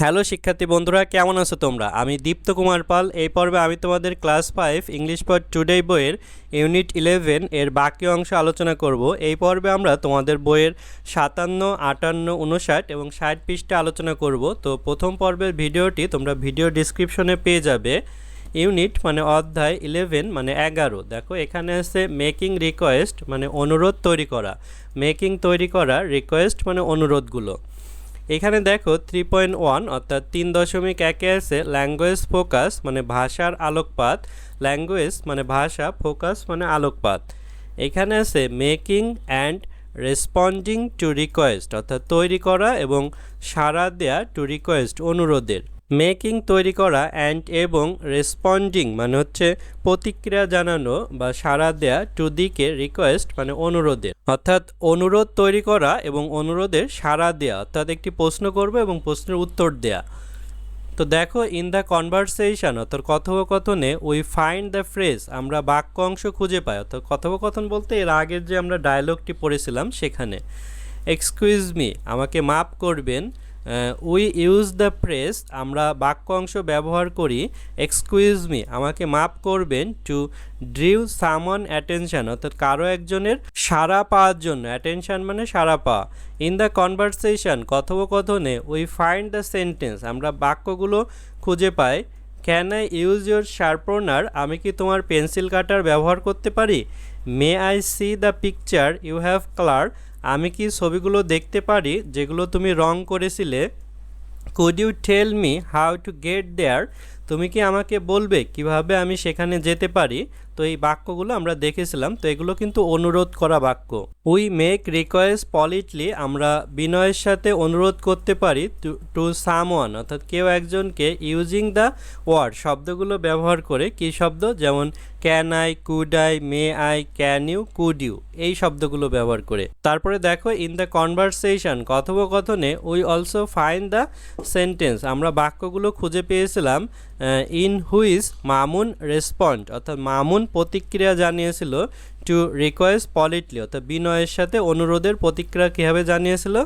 Hello শিক্ষার্থী বন্ধুরা, কেমন আছো তোমরা? আমি দীপ্ত কুমার পাল। এই পর্বে আমি তোমাদের ক্লাস 5 ইংলিশ ফর টুডে বইয়ের ইউনিট 11 এর বাকি অংশ আলোচনা করব। এই পর্বে আমরা তোমাদের বইয়ের 57, 58, 59 এবং 60 পৃষ্ঠা আলোচনা করব। তো প্রথম পর্বের ভিডিওটি তোমরা ভিডিও ডিসক্রিপশনে পেয়ে যাবে। ইউনিট মানে অধ্যায় 11 মানে 11। দেখো এখানে আছে মেকিং রিকোয়েস্ট মানে অনুরোধ তৈরি করা, মেকিং তৈরি করা, রিকোয়েস্ট মানে অনুরোধগুলো। এখানে দেখো 3.1 অর্থাৎ 3.1 আছে ল্যাঙ্গুয়েজ ফোকাস মানে ভাষার আলোকপাত, ল্যাঙ্গুয়েজ মানে ভাষা, ফোকাস মানে আলোকপাত। এখানে আছে making and responding to request অর্থাৎ তৈরি করা এবং সাড়া দেয়া টু রিকোয়েস্ট অনুরোধের। মেকিং তৈরি করা অ্যান্ড এবং রেসপন্ডিং মানে হচ্ছে প্রতিক্রিয়া জানানো বা সাড়া দেয়া টু দিকে রিকোয়েস্ট মানে অনুরোধের, অর্থাৎ অনুরোধ তৈরি করা এবং অনুরোধের সাড়া দেয়া, অর্থাৎ একটি প্রশ্ন করবে এবং প্রশ্নের উত্তর দেয়া। তো দেখো ইন দ্য কনভারসেশন অর্থাৎ কথোপকথনে উই ফাইন্ড দ্য ফ্রেজ আমরা বাক্য অংশ খুঁজে পাই, অর্থাৎ কথোপকথন বলতে এর আগের যে আমরা ডায়লগটি পড়েছিলাম সেখানে। এক্সকিউজ মি আমাকে মাফ করবেন, উই ইউজ দ্য ফ্রেজ আমরা বাক্য অংশ ব্যবহার করি এক্সকিউজ মি আমাকে মাফ করবেন টু ড্রিউ সামওয়ান অ্যাটেনশন অর্থাৎ কারো একজনের সাড়া পাওয়ার জন্য, অ্যাটেনশন মানে সাড়া পাওয়া। ইন দ্য কনভারসেশন কথোপকথনে উই ফাইন্ড দ্য সেন্টেন্স আমরা বাক্যগুলো খুঁজে পাই। Can I use your sharpener আমি কি তোমার পেন্সিল কাটার ব্যবহার করতে পারি। May I see the picture you have colour আমি কি ছবিগুলো দেখতে পারি যেগুলো তুমি রং করেছিলে। Could you tell me how to get there তুমি কি আমাকে বলবে কিভাবে আমি সেখানে যেতে পারি। তো এই বাক্যগুলো আমরা দেখেছিলাম, তো এগুলো কিন্তু অনুরোধ করা বাক্য। উই মেক রিকোয়েস্ট পলিটলি আমরা বিনয়ের সাথে অনুরোধ করতে পারি টু সামওয়ান অর্থাৎ কেউ একজনকে ইউজিং দ্য ওয়ার্ড শব্দগুলো ব্যবহার করে। কি শব্দ? যেমন can I, could I, may I, can you, could you এই শব্দগুলো ব্যবহার করে। তারপরে দেখো ইন দ্য কনভারসেশন কথোপকথনে we also find the sentence আমরা বাক্যগুলো খুঁজে পেয়েছিলাম ইন হুইজ মামুন রেসপন্ড অর্থাৎ মামুন প্রতিক্রিয়া জানিয়েছিল টু রিকোয়েস্ট পলিটলি অর্থাৎ বিনয়ের সাথে অনুরোধের প্রতিক্রিয়া কীভাবে জানিয়েছিল।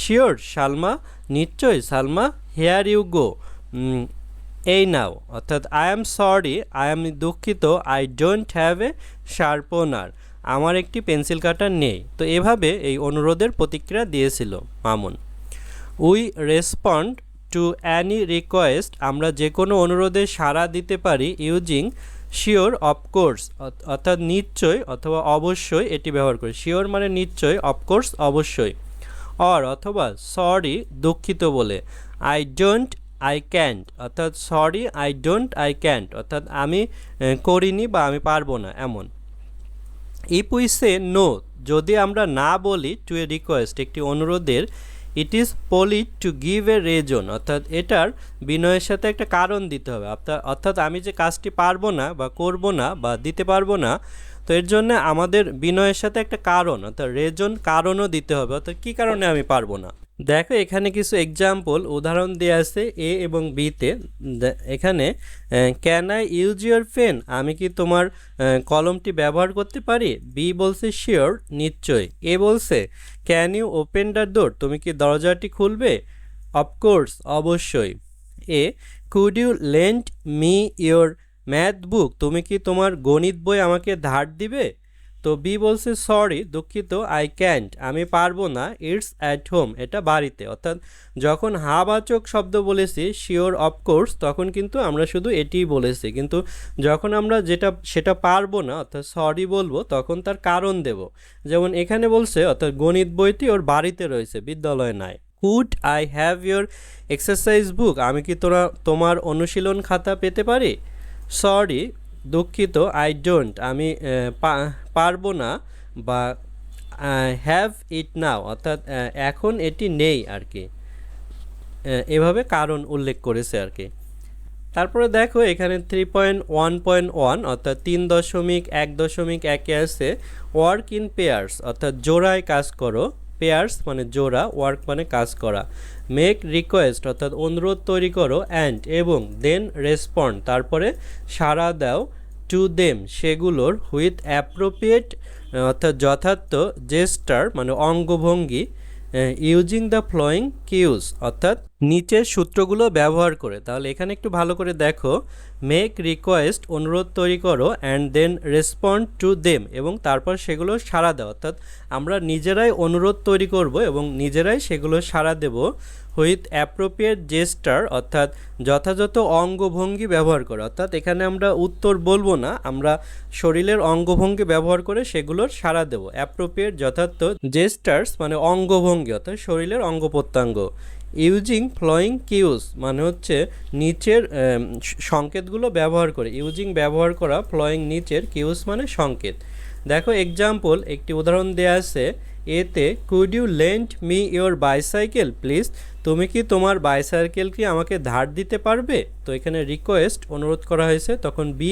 শিওর সালমা নিশ্চয়ই সালমা, হেয়ার ইউ গো এই নাও অর্থাৎ I am sorry I am দুঃখিত, I don't have a sharpener আমার একটি পেন্সিল কাটার নেই। তো এভাবে এই অনুরোধের প্রতিক্রিয়া দিয়েছিল Mamun. We respond to any request আমরা যে কোনো অনুরোধে সাড়া দিতে পারি ইউজিং শিওর অফকোর্স অর্থাৎ নিশ্চয় অথবা অবশ্যই এটি ব্যবহার করি। শিওর মানে নিশ্চয়, অফকোর্স অবশ্যই। অর অথবা সরি দুঃখিত বলে। আই ডোন্ট আই ক্যান্ট অর্থাৎ sorry I don't I can't অর্থাৎ আমি করিনি বা আমি পারবো না এমন। ইফ উই সে নো যদি আমরা না বলি টু এ রিকোয়েস্ট একটি অনুরোধের, it is polit to give a reason অর্থাৎ এটার বিনয়ের সাথে একটা কারণ দিতে হবে। অর্থাৎ আমি যে কাজটি পারবো না বা করব না বা দিতে পারবো না, তো এর জন্য আমাদের বিনয়ের সাথে একটা কারণ অর্থাৎ রিজন কারণও দিতে হবে, অর্থাৎ কী কারণে আমি পারবো না। দেখো এখানে কিছু এক্সাম্পল উদাহরণ দেওয়া আছে এ এবং বিতে। এখানে can I use your pen আমি কি তোমার কলমটি ব্যবহার করতে পারি। বি বলছে শিওর নিশ্চয়ই। এ বলছে can you open the door তুমি কি দরজাটি খুলবে। অফকোর্স অবশ্যই। এ could you lend me your math book তুমি কি তোমার গণিত বই আমাকে ধার দিবে। তো বি বলছে সরি দুঃখিত আই ক্যান্ট আমি পারবো না, ইটস অ্যাট হোম এটা বাড়িতে। অর্থাৎ যখন হাবাচক শব্দ বলেছি শিওর অফকোর্স তখন কিন্তু আমরা শুধু এটিই বলেছি, কিন্তু যখন আমরা সেটা পারবো না অর্থাৎ সরি বলবো তখন তার কারণ দেব। যেমন এখানে বলছে অর্থাৎ গণিত বইটি ওর বাড়িতে রয়েছে বিদ্যালয়ে নাই। Could I have your exercise বুক আমি কি তোমার অনুশীলন খাতা পেতে পারি। সরি দুঃখিত আই ডোন্ট আমি পারবো না বা হ্যাভ ইট নাও অর্থাৎ এখন এটি নেই আর কি, এভাবে কারণ উল্লেখ করেছে আর কি। তারপরে দেখো এখানে 3.1.1 অর্থাৎ 3.1.1 আছে ওয়ার্ক ইন পেয়ার্স অর্থাৎ জোড়ায় কাজ করো। পেয়ার্স মানে জোড়া, ওয়ার্ক মানে কাজ করা। মেক রিকোয়েস্ট অর্থাৎ অনুরোধ তৈরি করো অ্যান্ড এবং দেন রেসপন্ড তারপরে সাড়া দাও টু দেম সেগুলোর হুইথ অ্যাপ্রোপ্রিয়েট অর্থাৎ যথার্থ জেস্টার মানে অঙ্গভঙ্গি ইউজিং দ্য ফ্লোয়িং কিউজ অর্থাৎ নিচের সূত্রগুলো ব্যবহার করে। তাহলে এখানে একটু ভালো করে দেখো, মেক রিকোয়েস্ট অনুরোধ তৈরি করো and then respond to them, এবং তারপর সেগুলো সাড়া দাও। অর্থাৎ আমরা নিজেরাই অনুরোধ তৈরি করব এবং নিজেরাই সেগুলো সাড়া দেব উইথ অ্যাপ্রোপ্রিয়েট জেস্টার, অর্থাৎ যথাযথ অঙ্গভঙ্গি ব্যবহার করে। অর্থাৎ এখানে আমরা উত্তর বলবো না, আমরা শরীরের অঙ্গভঙ্গি ব্যবহার করে সেগুলোর সাড়া দেব। অ্যাপ্রোপ্রিয়েট যথার্থ, জেস্টার্স মানে অঙ্গভঙ্গি অর্থাৎ শরীরের অঙ্গ প্রত্যঙ্গ। ইউজিং ফ্লোয়িং কিউজ মানে হচ্ছে নিচের সংকেতগুলো ব্যবহার করে। ইউজিং ব্যবহার করা, ফ্লোয়িং নিচের, কিউজ মানে সংকেত। দেখো এক্সাম্পল, একটি উদাহরণ দেওয়া আছে এতে, could you lend me your bicycle please, তুমি কি তোমার বাইসাইকেল কি আমাকে ধার দিতে পারবে। তো এখানে রিকোয়েস্ট অনুরোধ করা হয়েছে, তখন বি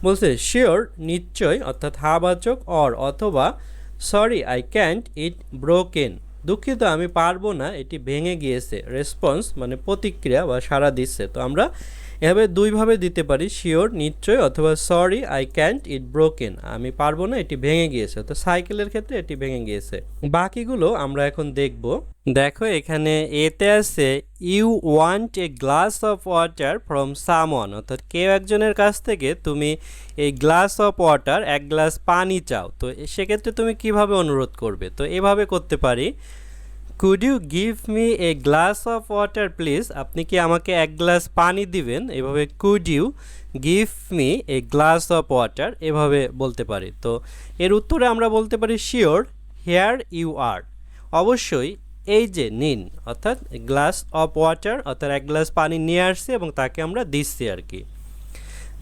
বলছে শিওর নিশ্চয়, অর্থাৎ হাবাচক, অর অথবা sorry I can't it broken, দুঃখিত আমি পারবো না এটি ভেঙে গিয়েছে। রেসপন্স মানে প্রতিক্রিয়া বা সাড়া দিচ্ছে। তো আমরা এভাবে দুইভাবে দিতে পারি, শিওর নিশ্চয় অথবা sorry I can't it broken, আমি পারবো না এটি ভেঙে গিয়েছে। তো সাইকেলের ক্ষেত্রে এটি ভেঙে গিয়েছে। বাকিগুলো আমরা এখন দেখব। দেখো এখানে এতে আছে you want a glass of water from someone, অর্থাৎ কেউ একজনের কাছ থেকে তুমি এই গ্লাস অফ ওয়াটার, এক গ্লাস পানি চাও। তো সেক্ষেত্রে তুমি কিভাবে অনুরোধ করবে। তো এভাবে করতে পারি, could you give me a glass of water please, আপনি কি আমাকে এক গ্লাস পানি দিবেন। এভাবে could you give me a glass of water এভাবে বলতে পারি। তো এর উত্তরে আমরা বলতে পারি শিওর হেয়ার ইউ আর, অবশ্যই এই যে নিন, অর্থাৎ গ্লাস অফ ওয়াটার অর্থাৎ এক গ্লাস পানি নিয়ে আসছি এবং তাকে আমরা দিচ্ছি আর কি।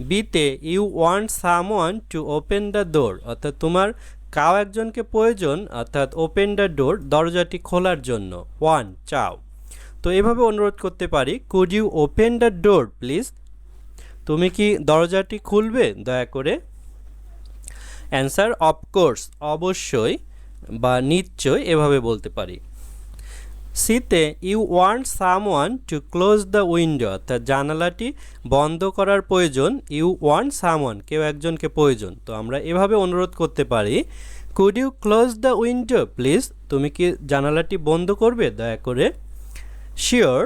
বিতে you want someone to open the door, অর্থাৎ তোমার কাউ একজনকে প্রয়োজন, অর্থাৎ ওপেন দ্য ডোর দরজাটি খোলার জন্য, ওয়ান চাও। তো এভাবে অনুরোধ করতে পারি, could you open the door please, তুমি কি দরজাটি খুলবে দয়া করে। অ্যান্সার অফকোর্স অবশ্যই বা নিশ্চয় এভাবে বলতে পারি। সিতে you want someone to close the window, অর্থাৎ জানালাটি বন্ধ করার প্রয়োজন। ইউ ওয়ান্ট সামওয়ান কেউ একজনকে প্রয়োজন। তো আমরা এভাবে অনুরোধ করতে পারি, could you close the window please, তুমি কি জানালাটি বন্ধ করবে দয়া করে। শিওর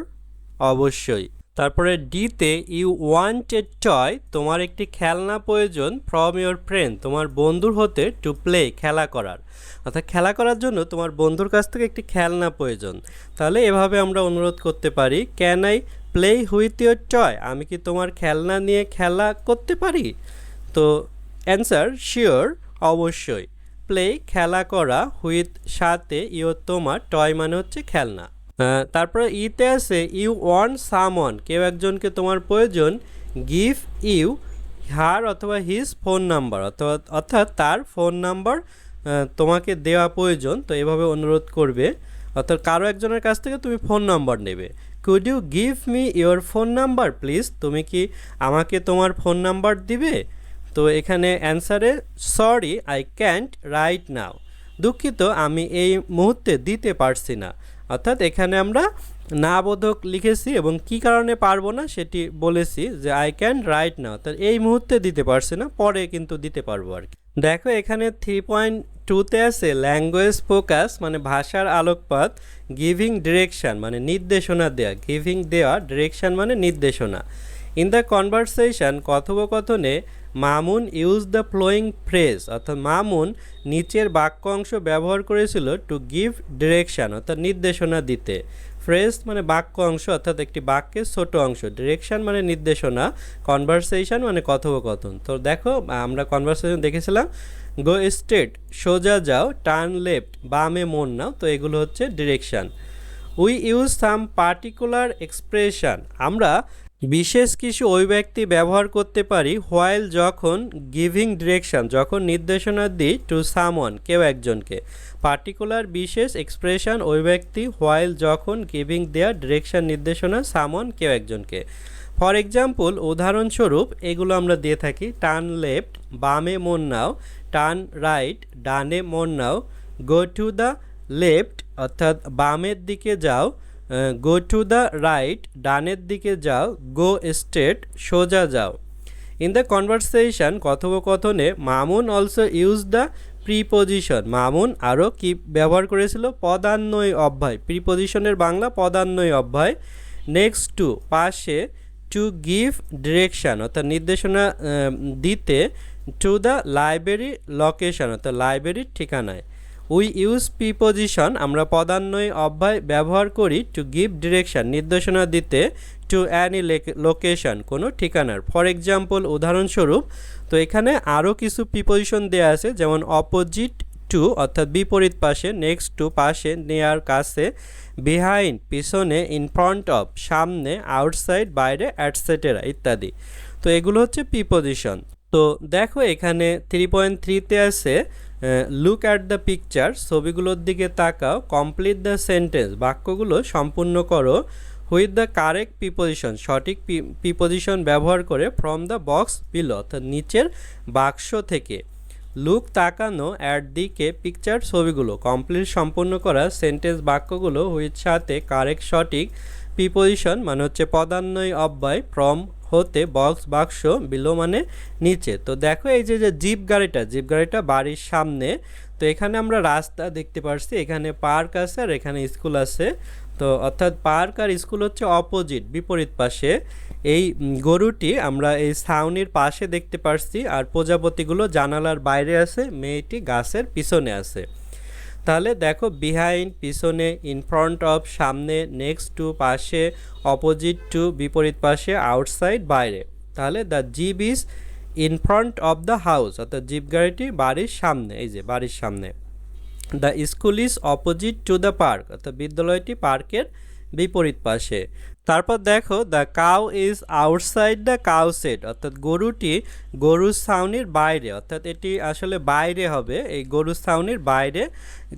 অবশ্যই। তারপরে ডিতে ইউ ওয়ান্ট এ টয়, তোমার একটি খেলনা প্রয়োজন, ফ্রম ইউর ফ্রেন্ড তোমার বন্ধুর হতে, টু প্লে খেলা করার, অর্থাৎ খেলা করার জন্য তোমার বন্ধুর কাছ থেকে একটি খেলনা প্রয়োজন। তাহলে এভাবে আমরা অনুরোধ করতে পারি, can I play with your toy, আমি কি তোমার খেলনা নিয়ে খেলা করতে পারি। তো অ্যান্সার শিওর অবশ্যই। প্লে খেলা করা, হুইথ সাথে, ইউর তোমার, টয় মানে হচ্ছে খেলনা। তারপরে ইতে আছে ইউ ওয়ান্ট সামওয়ান কেউ একজনকে তোমার প্রয়োজন, গিভ ইউ হার অথবা হিজ ফোন নাম্বার, অর্থাৎ তার ফোন নাম্বার তোমাকে দেওয়া প্রয়োজন। তো এভাবে অনুরোধ করবে, অর্থাৎ কারো একজনের কাছ থেকে তুমি ফোন নাম্বার নেবে। Could you give me your phone number please, তুমি কি আমাকে তোমার ফোন নাম্বার দিবে। তো এখানে অ্যান্সারে sorry I can't right now, দুঃখিত আমি এই মুহূর্তে দিতে পারছি না। অর্থাৎ এখানে আমরা না বোধক লিখেছি এবং কি কারণে পারবো না সেটি বলেছি, যে আই ক্যান রাইট নাও, অর্থাৎ এই মুহূর্তে দিতে পারছি না, পরে কিন্তু দিতে পারবো আর কি। দেখো এখানে 3.2তে আছে ল্যাঙ্গুয়েজ ফোকাস মানে ভাষার আলোকপাত, গিভিং ডিরেকশন মানে নির্দেশনা দেয়া, গিভিং দেওয়া, ডিরেকশন মানে নির্দেশনা। ইন দ্য কনভারসেশন কথোপকথনে Mamun use the following phrase, অর্থাৎ মামুন নিচের বাক্য অংশ ব্যবহার করেছিল টু গিভ ডিরেকশন অর্থাৎ নির্দেশনা দিতে। ফ্রেজ মানে বাক্য অংশ অর্থাৎ একটি বাক্যের ছোট অংশ, ডিরেকশন মানে নির্দেশনা, কনভারসেশন মানে কথোপকথন। তো দেখো আমরা কনভারসেশন দেখেছিলাম, গো স্ট্রেট সোজা যাও, টার্ন লেফট বামে মোড় নাও, তো এগুলো হচ্ছে direction. We use some particular expression, আমরা বিশেষ কিছু অভিব্যক্তি ব্যবহার করতে পারি হোয়াইল যখন গিভিং ডিরেকশন যখন নির্দেশনা দিই টু সামওয়ান কেউ একজনকে, পার্টিকুলার বিশেষ এক্সপ্রেশন অভিব্যক্তি হোয়াইল যখন গিভিং দেয়া ডিরেকশন নির্দেশনা সামওয়ান কেউ একজনকে। ফর এক্সাম্পল উদাহরণস্বরূপ এগুলো আমরা দিয়ে থাকি, টার্ন লেফট বামে মোড় নাও, টার্ন রাইট ডানে মোড় নাও, গো টু দ্য লেফট অর্থাৎ বামের দিকে যাও, গো টু দ্য রাইট ডানের দিকে যাও, গো স্ট্রেট সোজা যাও। ইন দ্য কনভারসেশন কথোপকথনে Mamun also use the preposition, Mamun আরও কি ব্যবহার করেছিল পদান্বয়ী অব্যয়, প্রিপোজিশনের বাংলা পদান্বয়ী অব্যয়, নেক্সট টু পাশে, টু গিভ ডিরেকশান অর্থাৎ নির্দেশনা দিতে, টু দ্য লাইব্রেরি লোকেশন অর্থাৎ লাইব্রেরির ঠিকানায়। উই ইউজ প্রিপোজিশন আমরা পদান্বয়ী অব্যয় ব্যবহার করি টু গিভ ডিরেকশান নির্দেশনা দিতে, টু অ্যানি লোকেশন কোনো ঠিকানার। ফর এক্সাম্পল উদাহরণস্বরূপ, তো এখানে আরও কিছু প্রিপোজিশন দেওয়া আছে, যেমন অপোজিট টু অর্থাৎ বিপরীত পাশে, নেক্সট টু পাশে, নিয়ার কাছে, বিহাইন্ড পিছনে, ইন ফ্রন্ট অফ সামনে, আউটসাইড বাইরে, অ্যাটসেটেরা ইত্যাদি। তো এগুলো হচ্ছে প্রিপোজিশন। তো দেখো এখানে 3.3-তে আছে লুক অ্যাট দ্য পিকচার ছবিগুলোর দিকে তাকাও, কমপ্লিট দ্য সেন্টেন্স বাক্যগুলো সম্পূর্ণ করো, হুইথ দ্য কারেক্ট প্রিপোজিশন সঠিক প্রিপোজিশন ব্যবহার করে, ফ্রম দ্য বক্স বিলো অর্থাৎ নিচের বাক্স থেকে। লুক তাকানো, অ্যাট দিকে, পিকচার ছবিগুলো, কমপ্লিট সম্পূর্ণ করা, সেন্টেন্স বাক্যগুলো, হুইথ সাথে, কারেক্ট সঠিক, প্রিপোজিশন মানে হচ্ছে পদান্বয়ী অব্যয়, ফ্রম হতে, বক্স বাক্স, বিলো মানে নিচে। তো দেখো এই যে জিপ গাড়িটা বাড়ির সামনে। তো এখানে আমরা রাস্তা দেখতে পাচ্ছি, এখানে পার্ক আছে আর এখানে স্কুল আছে। তো অর্থাৎ পার্ক আর স্কুল হচ্ছে অপোজিট বিপরীত পাশে। এই গরুটি আমরা এই ছাউনির পাশে দেখতে পাচ্ছি, আর প্রজাপতিগুলো জানালার বাইরে আছে, মেয়েটি গাছের পিছনে আছে। তাহলে দেখো বিহাইন্ড পিছনে, ইন ফ্রন্ট অফ সামনে, নেক্সট টু পাশে, অপোজিট টু বিপরীত পাশে, আউটসাইড বাইরে। তাহলে the jeep is in front of the house অর্থাৎ জিপ গাড়িটি বাড়ির সামনে, এই যে বাড়ির সামনে। The school is opposite to the park অর্থাৎ বিদ্যালয়টি পার্কের বিপরীত পাশে। তারপর দেখো the cow is outside the cowshed অর্থাৎ গরুটি গরুর ছাউনির বাইরে, অর্থাৎ এটি আসলে বাইরে হবে, এই গরুর ছাউনির বাইরে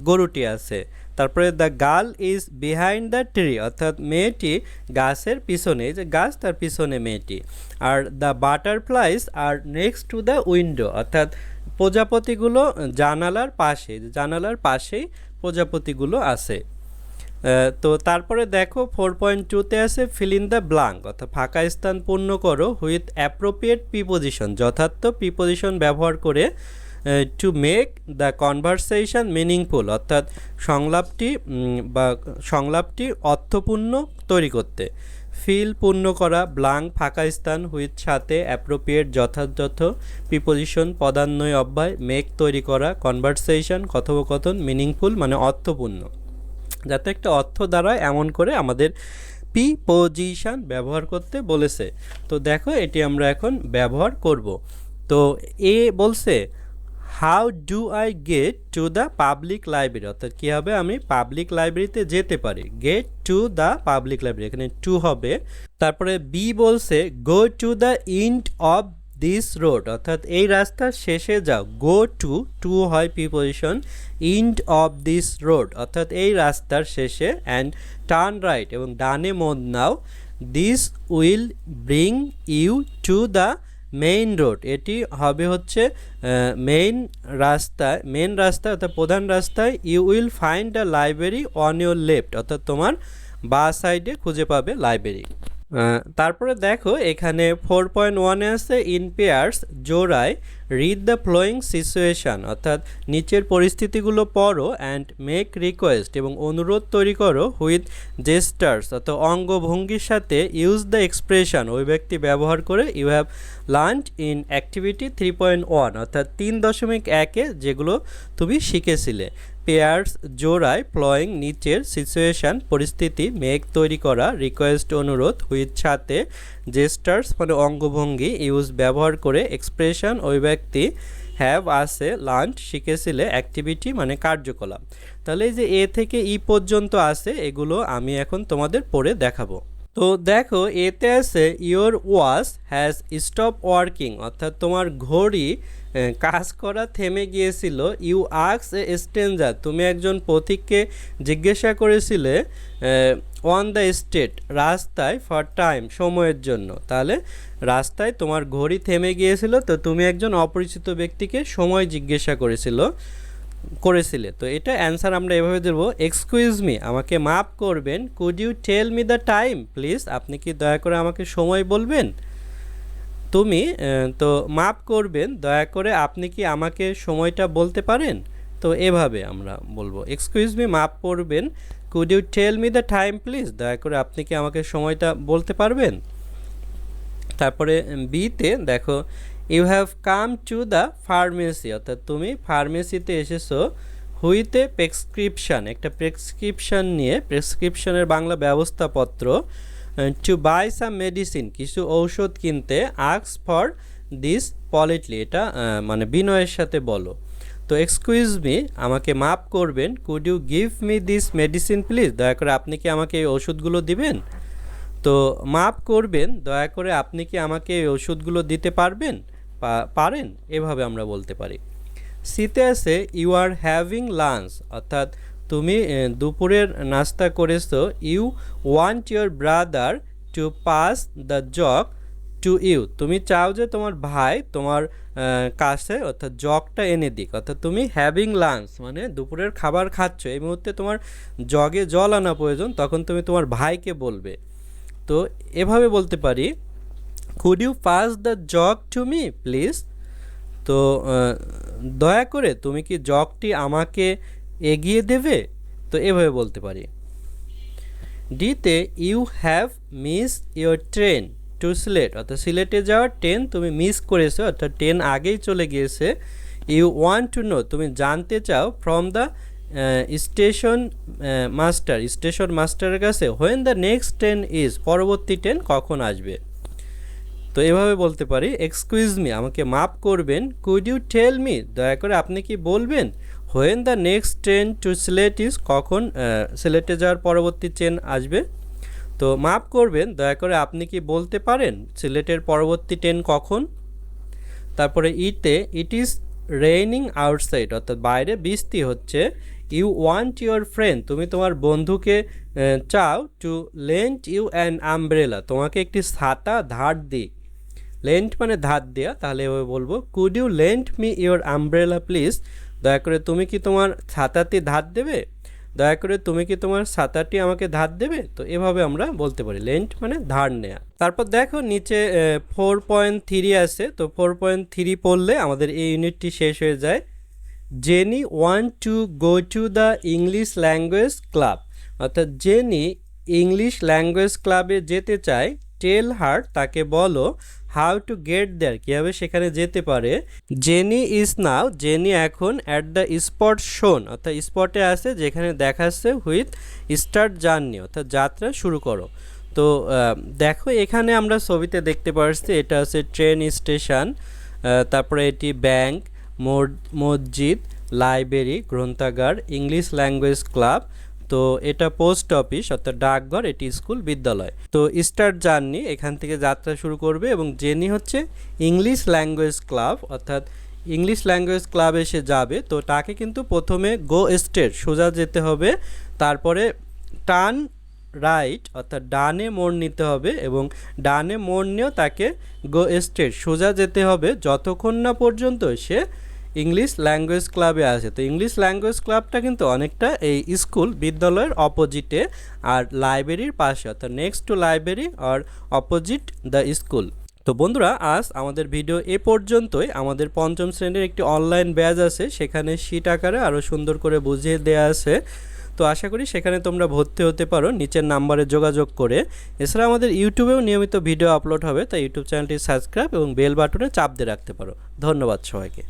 গরুটি আছে। তারপরে the girl is behind the tree অর্থাৎ মেয়েটি গাছের পিছনে, এই যে গাছ তার পিছনে মেয়েটি। আর the butterflies are next to the window অর্থাৎ প্রজাপতিগুলো জানালার পাশে, জানালার পাশেই প্রজাপতিগুলো আছে। তো তারপরে দেখো 4.2-তে আছে ফিল ইন দ্য ব্ল্যাঙ্ক অর্থাৎ ফাঁকা স্থান পূর্ণ করো, হুইথ অ্যাপ্রোপ্রিয়েট প্রিপোজিশন যথার্থ প্রিপোজিশন ব্যবহার করে, to make the conversation meaningful অর্থাৎ সংলাপটি অর্থপূর্ণ তৈরি করতে। ফিল পূর্ণ করা, ব্ল্যাঙ্ক ফাঁকা স্থান, হুইথ সাথে, অ্যাপ্রোপ্রিয়েট যথাযথ, প্রিপোজিশন পদান্বয়ী অব্যয়, মেক তৈরি করা, কনভারসেশন কথোপকথন, মিনিংফুল মানে অর্থপূর্ণ, যাতে একটা অর্থ দাঁড়ায় এমন করে আমাদের প্রিপোজিশন ব্যবহার করতে বলেছে। তো দেখো এটি আমরা এখন ব্যবহার করব। তো এ বলছে how do I get to the public library অর্থাৎ কীভাবে আমি পাবলিক লাইব্রেরিতে যেতে পারি, get to the public library এখানে টু হবে। তারপরে বি বলছে go to the end of this road অর্থাৎ এই রাস্তার শেষে যাও, গো টু, টু হয় preposition, end of this road অর্থাৎ এই রাস্তার শেষে, অ্যান্ড টার্ন রাইট এবং ডানে মোড় নাও, this will bring you to the main road এটি হবে হচ্ছে মেইন রাস্তা অর্থাৎ প্রধান রাস্তায়, you will find the library on your left অর্থাৎ তোমার বাঁ সাইডে খুঁজে পাবে লাইব্রেরি। তারপরে দেখো এখানে 4.1-এ আছে ইন পেয়ার্স জোড়ায়, রিড দ্য ফ্লোয়িং সিচুয়েশান অর্থাৎ নিচের পরিস্থিতিগুলো পড়ো, অ্যান্ড মেক রিকোয়েস্ট এবং অনুরোধ তৈরি করো, হুইথ জেস্টার্স অর্থাৎ অঙ্গভঙ্গির সাথে, ইউজ দ্য এক্সপ্রেশন ওই ব্যক্তি ব্যবহার করে, you have learned in activity 3.1 অর্থাৎ 3.1-এ যেগুলো তুমি শিখেছিলে। পেয়ার্স জোড়ায়, ফ্লোয়িং নিচের, সিচুয়েশান পরিস্থিতি, মেক তৈরি করা, রিকোয়েস্ট অনুরোধ, হুইথ সাথে, জেস্টার্স মানে অঙ্গভঙ্গি, ইউজ ব্যবহার করে, এক্সপ্রেশন ওই ব্যক্তি, হ্যাভ আছে, লার্নড শিখেছিলে, অ্যাক্টিভিটি মানে কার্যকলাপ। তাহলে এই যে এ থেকে ই পর্যন্ত আছে এগুলো আমি এখন তোমাদের পড়ে দেখাবো। তো দেখো এতে আছে your watch has stop working অর্থাৎ তোমার ঘড়ি কাজ করা থেমে গিয়েছিল, ইউ আক্স এ স্ট্রেঞ্জার তুমি একজন পথিককে জিজ্ঞাসা করেছিলে, অন দ্য স্ট্রিট রাস্তায়, ফর টাইম সময়ের জন্য। তাহলে রাস্তায় তোমার ঘড়ি থেমে গিয়েছিল, তো তুমি একজন অপরিচিত ব্যক্তিকে সময় জিজ্ঞাসা করেছিলে। তো এটা অ্যান্সার আমরা এভাবে দেব, এক্সকিউজ মি আমাকে মাফ করবেন, could you tell me the time please আপনি কি দয়া করে আমাকে সময় বলবেন। তুমি তো মাফ করবেন দয়া করে আপনি কি আমাকে সময়টা বলতে পারেন। তো এভাবে আমরা বলবো এক্সকিউজ মি মাফ করবেন, could you tell me the time please, দয়া করে আপনি কি আমাকে সময়টা বলতে পারবেন। তারপরে বিতে দেখো you have come to the pharmacy, অর্থাৎ তুমি ফার্মেসিতে এসেছো হুইথ এ প্রেসক্রিপশান, একটা প্রেসক্রিপশান নিয়ে, প্রেসক্রিপশনের বাংলা ব্যবস্থাপত্র, টু বাই সাম মেডিসিন, কিছু ঔষধ কিনতে, আস্ক ফর দিস পলিটলি, এটা মানে বিনয়ের সাথে বলো। তো এক্সকিউজ মি, আমাকে মাফ করবেন, could you give me this medicine please, দয়া করে আপনি কি আমাকে এই ওষুধগুলো দিবেন। তো মাফ করবেন, দয়া করে আপনি কি আমাকে এই ওষুধগুলো দিতে পারবেন, পারেন, এভাবে আমরা বলতে পারি। সিতে আছে ইউ আর হ্যাভিং লাঞ্চ, অর্থাৎ তুমি দুপুরের নাস্তা করেছো। You want your brother to pass the jug to you, তুমি চাও যে তোমার ভাই তোমার কাছে অর্থাৎ জগটা এনে দিক, অর্থাৎ তুমি হ্যাভিং লাঞ্চ মানে দুপুরের খাবার খাচ্ছ, এই মুহূর্তে তোমার জগে জল আনা প্রয়োজন, তখন তুমি তোমার ভাইকে বলবে। তো এভাবে বলতে পারি could you pass the jug to me please, তো দয়া করে তুমি কি জগটি আমাকে এগিয়ে দেবে, তো এভাবে বলতে পারি। ডিতে you have miss your train to Sylhet, অর্থাৎ সিলেটে যাওয়ার ট্রেন তুমি মিস করেছো, অর্থাৎ ট্রেন আগেই চলে গিয়েছে। ইউ ওয়ান্ট টু নো, তুমি জানতে চাও, from the station master, station মাস্টারের কাছে, when the next train is, পরবর্তী ট্রেন কখন আসবে। তো এভাবে বলতে পারি এক্সকিউজ মি, আমাকে মাফ করবেন, কুড ইউ টেল মি, দয়া করে আপনি কি বলবেন, when the next train to Sylhet is, কখন সিলেটে যাওয়ার পরবর্তী ট্রেন আসবে। তো মাফ করবেন, দয়া করে আপনি কি বলতে পারেন সিলেটের পরবর্তী ট্রেন কখন। তারপরে ইতে ইট ইজ রেইনিং আউটসাইড, অর্থাৎ বাইরে বৃষ্টি হচ্ছে। ইউ ওয়ান্ট ইউর ফ্রেন্ড, তুমি তোমার বন্ধুকে চাও, to lent you an umbrella, তোমাকে একটি ছাতা ধার দিই। লেন্ট মানে ধার দেওয়া, তাহলে এভাবে বলবো could you lent me your umbrella please, দয়া করে তুমি কি তোমার ছাতাটি ধার দেবে, দয়া করে তুমি কি তোমার ছাতাটি আমাকে ধার দেবে। তো এভাবে আমরা বলতে পারি লেন্ট মানে ধার নেয়া। তারপর দেখো নিচে 4.3 আছে, তো 4.3 পড়লে আমাদের এই ইউনিটটি শেষ হয়ে যায়। Jenny want to go to the English language club, অর্থাৎ জেনি ইংলিশ ল্যাঙ্গুয়েজ ক্লাবে যেতে চায়। টেল হার, তাকে বলো, হাউ টু গেট দেয়ার, কীভাবে সেখানে যেতে পারে। জেনি ইজ নাও, জেনি এখন অ্যাট দ্য স্পট শোন, অর্থাৎ স্পটে আছে যেখানে দেখাচ্ছে, হুইথ স্টার্ট জার্নি, অর্থাৎ যাত্রা শুরু করো। তো দেখো এখানে আমরা ছবিতে দেখতে পাচ্ছি এটা হচ্ছে ট্রেন স্টেশন, তারপরে এটি ব্যাংক, মসজিদ, লাইব্রেরি, গ্রন্থাগার, ইংলিশ ল্যাঙ্গুয়েজ ক্লাব, তো এটা পোস্ট অফিস অর্থাৎ ডাকঘর, এটি স্কুল, বিদ্যালয়। তো স্টার্ট জার্নি, এখান থেকে যাত্রা শুরু করবে, এবং জেনি হচ্ছে ইংলিশ ল্যাঙ্গুয়েজ ক্লাব, অর্থাৎ ইংলিশ ল্যাঙ্গুয়েজ ক্লাবে সে যাবে। তো তাকে কিন্তু প্রথমে গো স্ট্রেট, সোজা যেতে হবে, তারপরে টার্ন রাইট অর্থাৎ ডানে মোড় নিতে হবে, এবং ডানে মোড় নিয়েও তাকে গো স্ট্রেট, সোজা যেতে হবে যতক্ষণ না পর্যন্ত সে ইংলিশ ল্যাঙ্গুয়েজ ক্লাবে আছে। তো ইংলিশ ল্যাঙ্গুয়েজ ক্লাবটা কিন্তু অনেকটা এই স্কুল, বিদ্যালয়ের অপোজিটে, আর লাইব্রেরির পাশে, অর্থাৎ নেক্সট টু লাইব্রেরি আর অপোজিট দ্য স্কুল। তো বন্ধুরা আজ আমাদের ভিডিও এ পর্যন্তই। আমাদের পঞ্চম শ্রেণীর একটি অনলাইন ব্যাচ আছে, সেখানে শীট আকারে আরও সুন্দর করে বুঝিয়ে দেওয়া আছে। তো আশা করি সেখানে তোমরা ভর্তি হতে পারো নিচের নাম্বারে যোগাযোগ করে। এছাড়া আমাদের ইউটিউবেও নিয়মিত ভিডিও আপলোড হবে, তাই ইউটিউব চ্যানেলটি সাবস্ক্রাইব এবং বেল বাটনে চাপ দিয়ে রাখতে পারো। ধন্যবাদ সবাইকে।